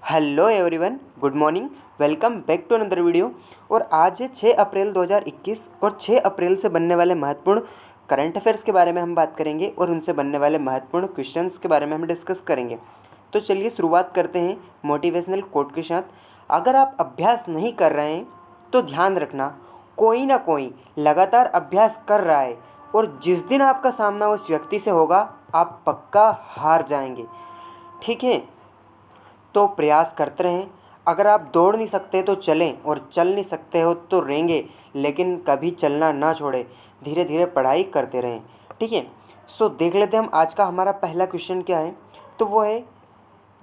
Hello everyone, good morning. Welcome back to another video. और आज है 6 अप्रैल 2021 और 6 अप्रैल से बनने वाले महत्वपूर्ण करंट अफेयर्स के बारे में हम बात करेंगे और उनसे बनने वाले महत्वपूर्ण क्वेश्चंस के बारे में हम डिस्कस करेंगे। तो चलिए शुरुआत करते हैं मोटिवेशनल कोट के साथ। अगर आप अभ्यास नहीं कर रहे हैं तो ध्यान रखना, कोई ना कोई लगातार अभ्यास कर रहा है और जिस दिन आपका सामना उस व्यक्ति से होगा आप पक्का हार जाएंगे। ठीक है, तो प्रयास करते रहें। अगर आप दौड़ नहीं सकते तो चलें और चल नहीं सकते हो तो रेंगे, लेकिन कभी चलना ना छोड़ें। धीरे धीरे पढ़ाई करते रहें। ठीक है, सो देख लेते हैं हम आज का हमारा पहला क्वेश्चन क्या है। तो वो है,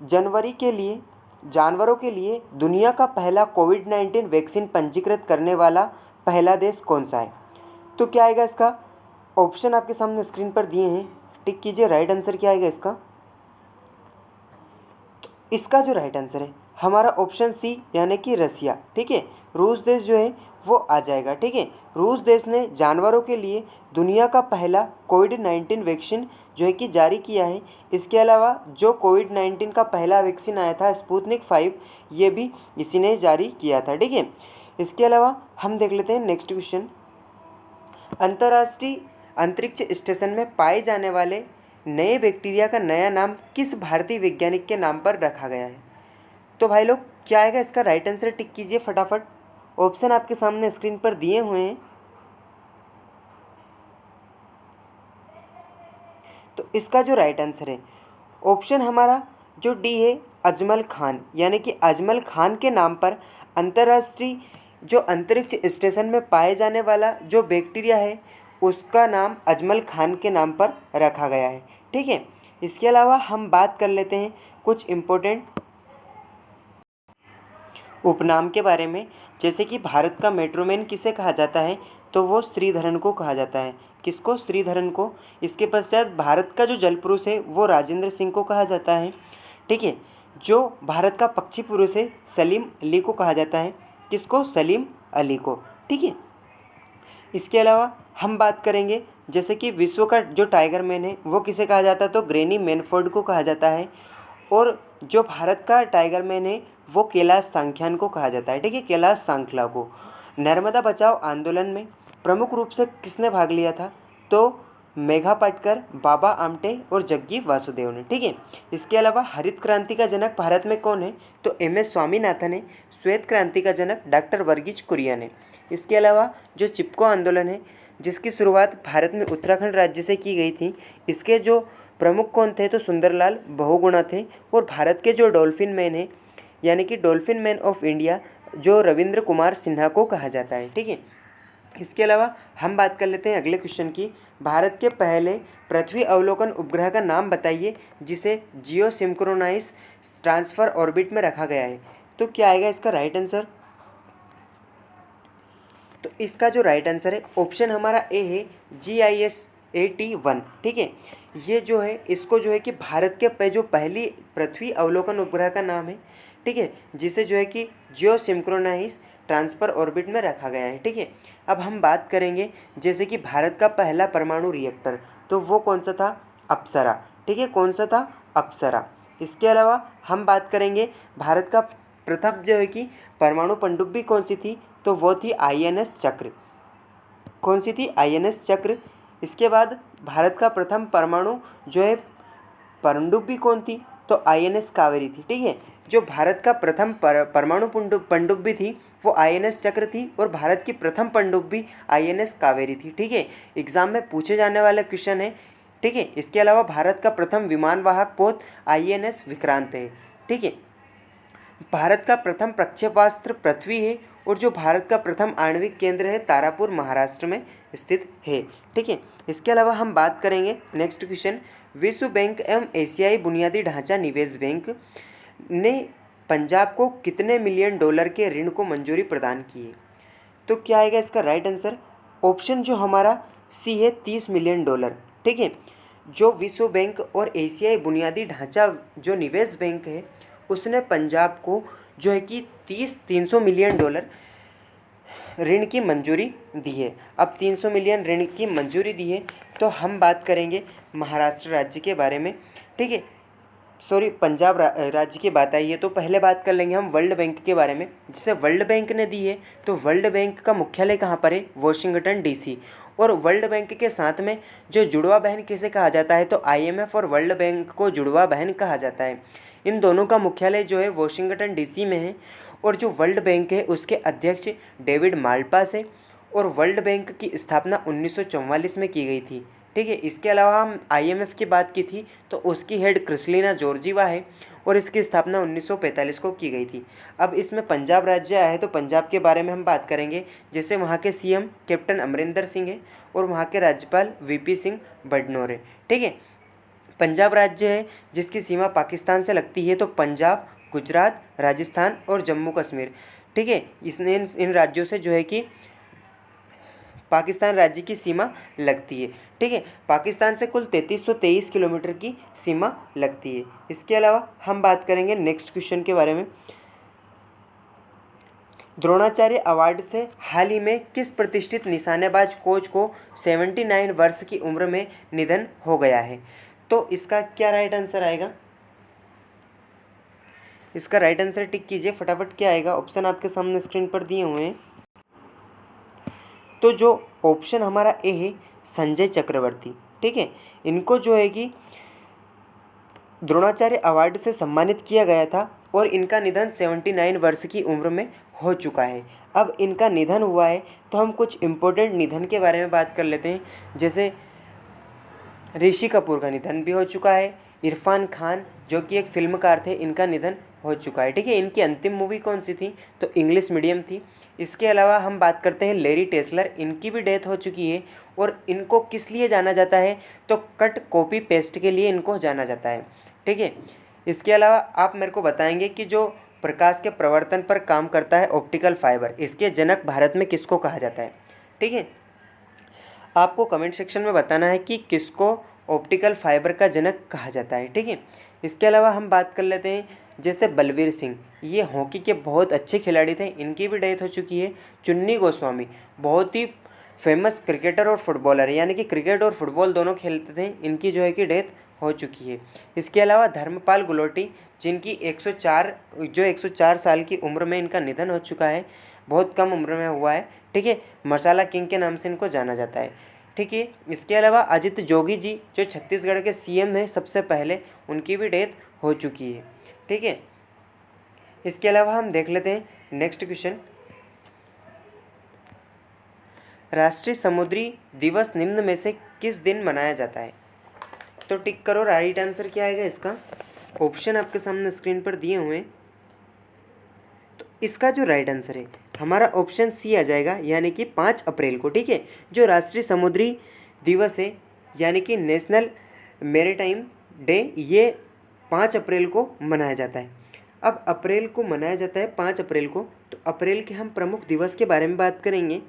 जनवरी के लिए जानवरों के लिए दुनिया का पहला कोविड-19 वैक्सीन पंजीकृत करने वाला पहला देश कौन सा है। तो क्या आएगा इसका? ऑप्शन आपके सामने स्क्रीन पर दिए हैं, टिक कीजिए। राइट आंसर क्या आएगा इसका? इसका जो राइट आंसर है हमारा ऑप्शन सी, यानी कि रसिया। ठीक है, रूस देश जो है वो आ जाएगा। ठीक है, रूस देश ने जानवरों के लिए दुनिया का पहला कोविड-19 वैक्सीन जो है कि जारी किया है। इसके अलावा जो कोविड-19 का पहला वैक्सीन आया था स्पुतनिक 5, ये भी इसी ने जारी किया था। ठीक है, इसके अलावा हम देख लेते हैं नेक्स्ट क्वेश्चन। अंतर्राष्ट्रीय अंतरिक्ष स्टेशन में पाए जाने वाले नए बैक्टीरिया का नया नाम किस भारतीय वैज्ञानिक के नाम पर रखा गया है। तो भाई लोग क्या आएगा इसका? राइट आंसर टिक कीजिए फटाफट। ऑप्शन आपके सामने स्क्रीन पर दिए हुए हैं। तो इसका जो राइट आंसर है ऑप्शन हमारा जो डी है, अजमल खान, यानी कि अजमल खान के नाम पर अंतर्राष्ट्रीय जो अंतरिक्ष स्टेशन में पाए जाने वाला जो बैक्टीरिया है उसका नाम अजमल खान के नाम पर रखा गया है। ठीक है, इसके अलावा हम बात कर लेते हैं कुछ इम्पोर्टेंट उपनाम के बारे में। जैसे कि भारत का मेट्रोमैन किसे कहा जाता है, तो वो श्रीधरन को कहा जाता है। किसको? श्रीधरन को। इसके पश्चात भारत का जो जल पुरुष है वो राजेंद्र सिंह को कहा जाता है। ठीक है, जो भारत का पक्षी पुरुष है सलीम अली को कहा जाता है। किसको? सलीम अली को। ठीक है, इसके अलावा हम बात करेंगे जैसे कि विश्व का जो टाइगर मैन है वो किसे कहा जाता है, तो ग्रैनी मैनफोर्ड को कहा जाता है। और जो भारत का टाइगर मैन है वो कैलाश सांख्यान को कहा जाता है। ठीक है, कैलाश सांखला को। नर्मदा बचाओ आंदोलन में प्रमुख रूप से किसने भाग लिया था, तो मेघा पाटकर, बाबा आमटे और जग्गी वासुदेव ने। ठीक है, इसके अलावा हरित क्रांति का जनक भारत में कौन है, तो एम.एस. स्वामीनाथन है। श्वेत क्रांति का जनक डॉक्टर वर्गीज कुरियन है। इसके अलावा जो चिपको आंदोलन है जिसकी शुरुआत भारत में उत्तराखंड राज्य से की गई थी, इसके जो प्रमुख कौन थे, तो सुंदरलाल बहुगुणा थे। और भारत के जो डॉल्फिन मैन है, यानी कि डॉल्फिन मैन ऑफ इंडिया, जो रविंद्र कुमार सिन्हा को कहा जाता है। ठीक है, इसके अलावा हम बात कर लेते हैं अगले क्वेश्चन की। भारत के पहले पृथ्वी अवलोकन उपग्रह का नाम बताइए जिसे जियो सिंक्रोनाइज ट्रांसफर ऑर्बिट में रखा गया है। तो क्या आएगा इसका राइट आंसर? तो इसका जो राइट आंसर है ऑप्शन हमारा ए है, GIS-AT-1। ठीक है, ये जो है इसको जो है कि भारत के जो पहली पृथ्वी अवलोकन उपग्रह का नाम है। ठीक है, जिसे जो है कि जियो सिंक्रोनाइज ट्रांसफर ऑर्बिट में रखा गया है। ठीक है, अब हम बात करेंगे जैसे कि भारत का पहला परमाणु रिएक्टर, तो वो कौन सा था? अप्सरा। ठीक है, कौन सा था? अप्सरा। इसके अलावा हम बात करेंगे भारत का प्रथम जो है कि परमाणु पनडुब्बी कौन सी थी, तो वो थी INS चक्र। कौन सी थी? INS चक्र। इसके बाद भारत का प्रथम परमाणु जो है पनडुब्बी कौन थी, तो INS कावेरी थी। ठीक है, जो भारत का प्रथम परमाणु पनडुब्बी थी वो INS चक्र थी और भारत की प्रथम पनडुब्बी INS कावेरी थी। ठीक है, एग्जाम में पूछे जाने वाला क्वेश्चन है। ठीक है, इसके अलावा भारत का प्रथम विमानवाहक पोत INS विक्रांत है। ठीक है, भारत का प्रथम प्रक्षेपास्त्र पृथ्वी है और जो भारत का प्रथम आणविक केंद्र है तारापुर महाराष्ट्र में स्थित है। ठीक है, इसके अलावा हम बात करेंगे नेक्स्ट क्वेश्चन। विश्व बैंक एवं एशियाई बुनियादी ढांचा निवेश बैंक ने पंजाब को कितने मिलियन डॉलर के ऋण को मंजूरी प्रदान की है। तो क्या आएगा इसका राइट आंसर? ऑप्शन जो हमारा सी है, 30 मिलियन डॉलर। ठीक है, जो विश्व बैंक और एशियाई बुनियादी ढांचा जो निवेश बैंक है उसने पंजाब को जो है कि 300 मिलियन डॉलर ऋण की मंजूरी दी है। अब 300 मिलियन ऋण की मंजूरी दी है तो हम बात करेंगे महाराष्ट्र राज्य के बारे में। ठीक है, सॉरी पंजाब राज्य की बात आई है तो पहले बात कर लेंगे हम वर्ल्ड बैंक के बारे में, जिसे वर्ल्ड बैंक ने दी है। तो वर्ल्ड बैंक का मुख्यालय कहाँ पर है? Washington DC. और वर्ल्ड बैंक के साथ में जो जुड़वा बहन किसे कहा जाता है? तो आईएमएफ और वर्ल्ड बैंक को जुड़वा बहन कहा जाता है। इन दोनों का मुख्यालय जो है वॉशिंगटन डीसी में है। और जो वर्ल्ड बैंक है उसके अध्यक्ष डेविड माल्पास है। और वर्ल्ड बैंक की स्थापना 1944 में की गई थी। ठीक है, इसके अलावा हम आईएमएफ की बात की थी तो उसकी हेड क्रिस्टलिना जॉर्जीवा है और इसकी स्थापना 1945 को की गई थी। अब इसमें पंजाब राज्य आया है तो पंजाब के बारे में हम बात करेंगे, जैसे वहाँ के सीएम कैप्टन अमरिंदर सिंह है और वहाँ के राज्यपाल वीपी सिंह बडनोर है। ठीक है, पंजाब राज्य है जिसकी सीमा पाकिस्तान से लगती है, तो पंजाब, गुजरात, राजस्थान और जम्मू कश्मीर। ठीक है, इसने इन राज्यों से जो है कि पाकिस्तान राज्य की सीमा लगती है। ठीक है, पाकिस्तान से कुल 3323 किलोमीटर की सीमा लगती है। इसके अलावा हम बात करेंगे नेक्स्ट क्वेश्चन के बारे में। द्रोणाचार्य अवार्ड से हाल ही में किस प्रतिष्ठित निशानेबाज कोच को 79 वर्ष की उम्र में निधन हो गया है? तो इसका क्या राइट आंसर आएगा? इसका राइट आंसर टिक कीजिए फटाफट। क्या आएगा? ऑप्शन आपके सामने स्क्रीन पर दिए हुए हैं। तो जो ऑप्शन हमारा ए है संजय चक्रवर्ती। ठीक है, इनको जो है कि द्रोणाचार्य अवार्ड से सम्मानित किया गया था और इनका निधन 79 वर्ष की उम्र में हो चुका है। अब इनका निधन हुआ है तो हम कुछ इम्पोर्टेंट निधन के बारे में बात कर लेते हैं, जैसे ऋषि कपूर का निधन भी हो चुका है। इरफान खान जो कि एक फिल्मकार थे, इनका निधन हो चुका है। ठीक है, इनकी अंतिम मूवी कौन सी थी? तो इंग्लिश मीडियम थी। इसके अलावा हम बात करते हैं लेरी टेस्लर, इनकी भी डेथ हो चुकी है। और इनको किस लिए जाना जाता है? तो कट कॉपी पेस्ट के लिए इनको जाना जाता है। ठीक है, इसके अलावा आप मेरे को बताएंगे कि जो प्रकाश के प्रवर्तन पर काम करता है ऑप्टिकल फाइबर, इसके जनक भारत में किसको कहा जाता है? ठीक है, आपको कमेंट सेक्शन में बताना है कि किसको ऑप्टिकल फाइबर का जनक कहा जाता है। ठीक है, इसके अलावा हम बात कर लेते हैं जैसे बलवीर सिंह, ये हॉकी के बहुत अच्छे खिलाड़ी थे, इनकी भी डेथ हो चुकी है। चुन्नी गोस्वामी बहुत ही फेमस क्रिकेटर और फुटबॉलर है, यानी कि क्रिकेट और फुटबॉल दोनों खेलते थे, इनकी जो है कि डेथ हो चुकी है। इसके अलावा धर्मपाल गुलोटी, जिनकी 104 साल की उम्र में इनका निधन हो चुका है, बहुत कम उम्र में हुआ है। ठीक है, मसाला किंग के नाम से इनको जाना जाता है। ठीक है, इसके अलावा अजित जोगी जी जो छत्तीसगढ़ के सीएम हैं सबसे पहले, उनकी भी डेथ हो चुकी है। ठीक है, इसके अलावा हम देख लेते हैं नेक्स्ट क्वेश्चन। राष्ट्रीय समुद्री दिवस निम्न में से किस दिन मनाया जाता है? तो टिक करो, राइट आंसर क्या आएगा इसका? ऑप्शन आपके सामने स्क्रीन पर दिए हुए हैं। तो इसका जो राइट आंसर है हमारा ऑप्शन सी आ जाएगा, यानी कि 5 अप्रैल को। ठीक है, जो राष्ट्रीय समुद्री दिवस है यानी कि नेशनल मैरीटाइम डे, ये 5 अप्रैल को मनाया जाता है। अब अप्रैल को मनाया जाता है 5 अप्रैल को, तो अप्रैल के हम प्रमुख दिवस के बारे में बात करेंगे।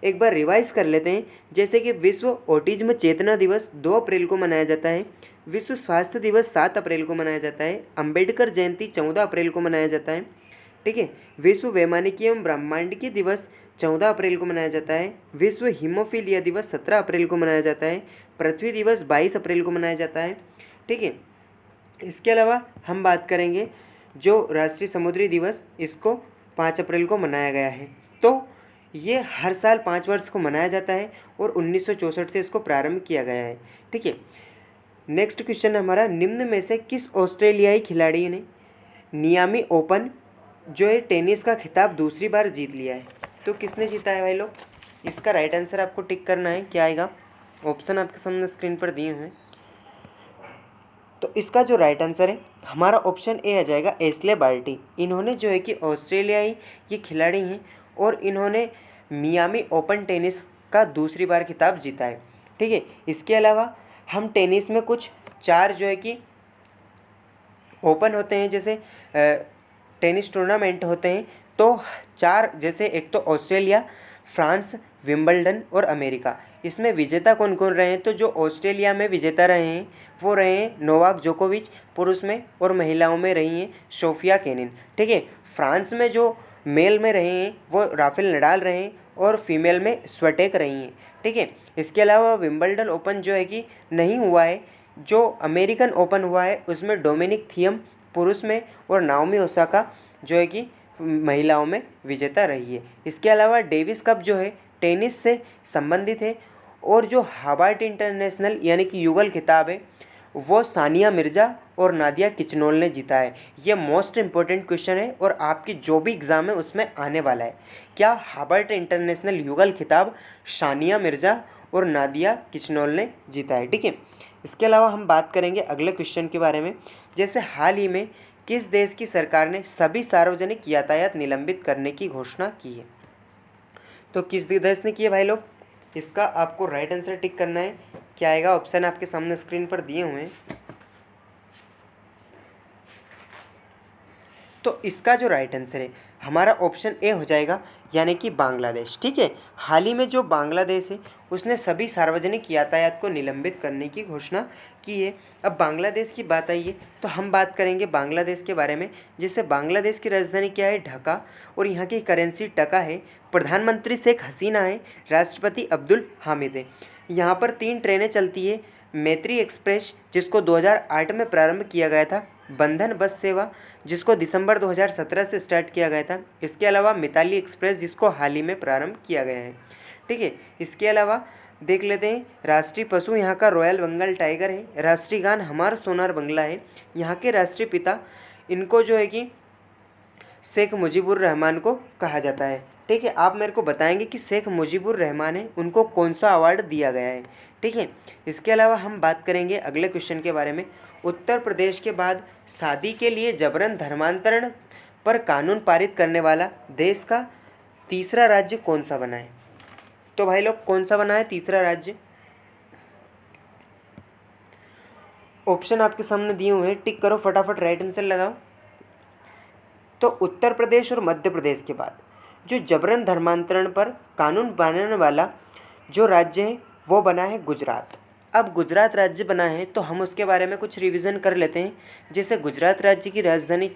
एक बार रिवाइज कर लेते हैं, जैसे कि विश्व ऑटिज्म चेतना दिवस 2 अप्रैल को मनाया जाता है। विश्व स्वास्थ्य दिवस 7 अप्रैल को मनाया जाता है। अंबेडकर जयंती 14 अप्रैल को मनाया जाता है। ठीक है, विश्व वैमानिकी एवं ब्रह्मांडिकी दिवस 14 अप्रैल को मनाया जाता है। विश्व हीमोफीलिया दिवस 17 अप्रैल को मनाया जाता है। पृथ्वी दिवस 22 अप्रैल को मनाया जाता है। ठीक है, इसके अलावा हम बात करेंगे जो राष्ट्रीय समुद्री दिवस, इसको 5 अप्रैल को मनाया गया है। तो ये हर साल 5 वर्ष को मनाया जाता है और 1964 से इसको प्रारंभ किया गया है। ठीक है, नेक्स्ट क्वेश्चन हमारा, निम्न में से किस ऑस्ट्रेलियाई खिलाड़ी ने नियामी ओपन जो है टेनिस का खिताब दूसरी बार जीत लिया है? तो किसने जीता है भाई लोग? इसका राइट आंसर आपको टिक करना है। क्या आएगा? ऑप्शन आपके सामने स्क्रीन पर दिए हुए हैं। तो इसका जो राइट आंसर है हमारा ऑप्शन ए आ जाएगा, एशले बार्टी। इन्होंने जो है कि ऑस्ट्रेलियाई ये खिलाड़ी हैं और इन्होंने मियामी ओपन टेनिस का दूसरी बार खिताब जीता है। ठीक है, इसके अलावा हम टेनिस में कुछ 4 जो है कि ओपन होते हैं, जैसे टेनिस टूर्नामेंट होते हैं, तो 4 जैसे एक तो ऑस्ट्रेलिया, फ्रांस, विंबलडन और अमेरिका। इसमें विजेता कौन कौन रहे हैं? तो जो ऑस्ट्रेलिया में विजेता रहे हैं वो रहे हैं नोवाक जोकोविच पुरुष में, और महिलाओं में रही हैं सोफिया केनिन। ठीक है, फ्रांस में जो मेल में रहे हैं वो राफेल नडाल रहे हैं और फीमेल में स्वेटेक रही हैं। ठीक है, इसके अलावा विंबलडन ओपन जो है कि नहीं हुआ है, जो अमेरिकन ओपन हुआ है उसमें डोमिनिक थियम पुरुष में और नाओमी ओसाका जो है कि महिलाओं में विजेता रही है। इसके अलावा डेविस कप जो है टेनिस से संबंधित है और जो हार्वर्ड इंटरनेशनल यानी कि युगल खिताब है वो सानिया मिर्ज़ा और नादिया किचनोल ने जीता है। ये मोस्ट इम्पोर्टेंट क्वेश्चन है और आपकी जो भी एग्ज़ाम है उसमें आने वाला है। क्या हार्वर्ड इंटरनेशनल युगल खिताब सानिया मिर्ज़ा और नादिया किचनोल ने जीता है, ठीक है। इसके अलावा हम बात करेंगे अगले क्वेश्चन के बारे में, जैसे हाल ही में किस देश की सरकार ने सभी सार्वजनिक यातायात निलंबित करने की घोषणा की है। तो किस देश ने की है भाई लोग, इसका आपको राइट आंसर टिक करना है। क्या आएगा, ऑप्शन आपके सामने स्क्रीन पर दिए हुए हैं। तो इसका जो राइट आंसर है हमारा ऑप्शन ए हो जाएगा, यानी कि बांग्लादेश, ठीक है। हाल ही में जो बांग्लादेश है उसने सभी सार्वजनिक यातायात को निलंबित करने की घोषणा की है। अब बांग्लादेश की बात आई है तो हम बात करेंगे बांग्लादेश के बारे में, जिससे बांग्लादेश की राजधानी क्या है, ढाका, और यहाँ की करेंसी टका है। प्रधानमंत्री शेख हसीना है, राष्ट्रपति अब्दुल हामिद है। यहाँ पर 3 ट्रेनें चलती है, मैत्री एक्सप्रेस जिसको 2008 में प्रारंभ किया गया था, बंधन बस सेवा जिसको दिसंबर 2017 से स्टार्ट किया गया था, इसके अलावा मिताली एक्सप्रेस जिसको हाल ही में प्रारंभ किया गया है, ठीक है। इसके अलावा देख लेते हैं राष्ट्रीय पशु यहाँ का रॉयल बंगाल टाइगर है, राष्ट्रीय गान हमार सोनार बंगला है, यहाँ के राष्ट्रीय पिता इनको जो है कि शेख मुजीबुर रहमान को कहा जाता है, ठीक है। आप मेरे को बताएंगे कि शेख मुजीबुर रहमान है उनको कौन सा अवार्ड दिया गया है, ठीक है। इसके अलावा हम बात करेंगे अगले क्वेश्चन के बारे में, उत्तर प्रदेश के बाद शादी के लिए जबरन धर्मांतरण पर कानून पारित करने वाला देश का तीसरा राज्य कौन सा बना है। तो भाई लोग कौन सा बना है तीसरा राज्य, ऑप्शन आपके सामने दिए हुए हैं, टिक करो फटाफट, राइट आंसर लगाओ। तो उत्तर प्रदेश और मध्य प्रदेश के बाद जो जबरन धर्मांतरण पर कानून बनाने वाला जो राज्य है वो बना है गुजरात। अब गुजरात राज्य बना है तो हम उसके बारे में कुछ रिवीजन कर लेते हैं। जैसे गुजरात राज्य की राजधानी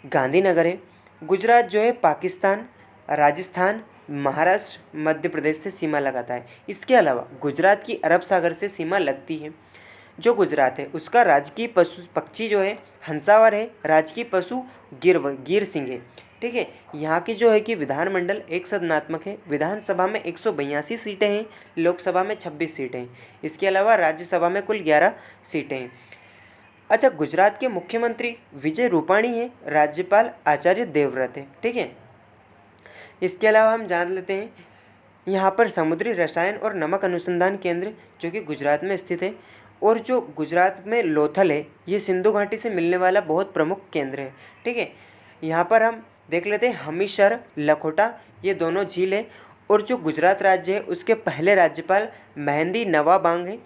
गांधीनगर है। गुजरात जो है पाकिस्तान, राजस्थान, महाराष्ट्र, मध्य प्रदेश से सीमा लगाता है। इसके अलावा गुजरात की अरब सागर से सीमा लगती है। जो गुजरात है उसका राजकीय पशु पक्षी जो है हंसावर है, राजकीय पशु गिर सिंह है, ठीक है। यहाँ की जो है कि विधानमंडल एक सदनात्मक है, विधानसभा में 182 सीटें हैं, लोकसभा में 26 सीटें हैं, इसके अलावा राज्यसभा में कुल 11 सीटें हैं। अच्छा, गुजरात के मुख्यमंत्री विजय रूपाणी है, राज्यपाल आचार्य देवव्रत है, ठीक है। इसके अलावा हम जान लेते हैं यहाँ पर समुद्री रसायन और नमक अनुसंधान केंद्र जो कि गुजरात में स्थित है, और जो गुजरात में लोथल है ये सिंधु घाटी से मिलने वाला बहुत प्रमुख केंद्र है, ठीक है। यहाँ पर हम देख लेते हैं हमीरसर, लखोटा, ये दोनों झील है, और जो गुजरात राज्य है उसके पहले राज्यपाल मेहंदी नवाबांग है,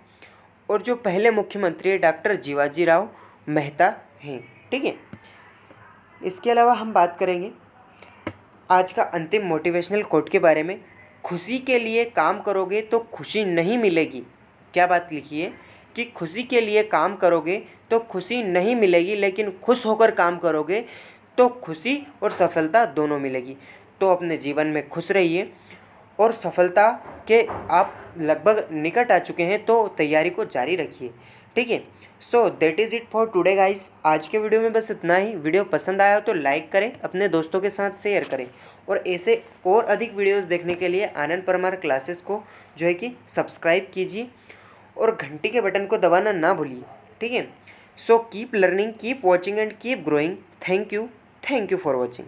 और जो पहले मुख्यमंत्री है डॉक्टर जीवाजी राव मेहता हैं, ठीक है। इसके अलावा हम बात करेंगे आज का अंतिम मोटिवेशनल कोट के बारे में, खुशी के लिए काम करोगे तो खुशी नहीं मिलेगी। क्या बात लिखी है कि खुशी के लिए काम करोगे तो खुशी नहीं मिलेगी, लेकिन खुश होकर काम करोगे तो खुशी और सफलता दोनों मिलेगी। तो अपने जीवन में खुश रहिए, और सफलता के आप लगभग निकट आ चुके हैं तो तैयारी को जारी रखिए, ठीक है। So that is it for today guys. आज के वीडियो में बस इतना ही। वीडियो पसंद आया हो तो लाइक करें, अपने दोस्तों के साथ शेयर करें, और ऐसे और अधिक वीडियोस देखने के लिए आनंद परमार क्लासेस को जो है कि सब्सक्राइब कीजिए और घंटी के बटन को दबाना ना भूलिए, ठीक है। So keep learning, keep watching and keep growing. Thank you for watching.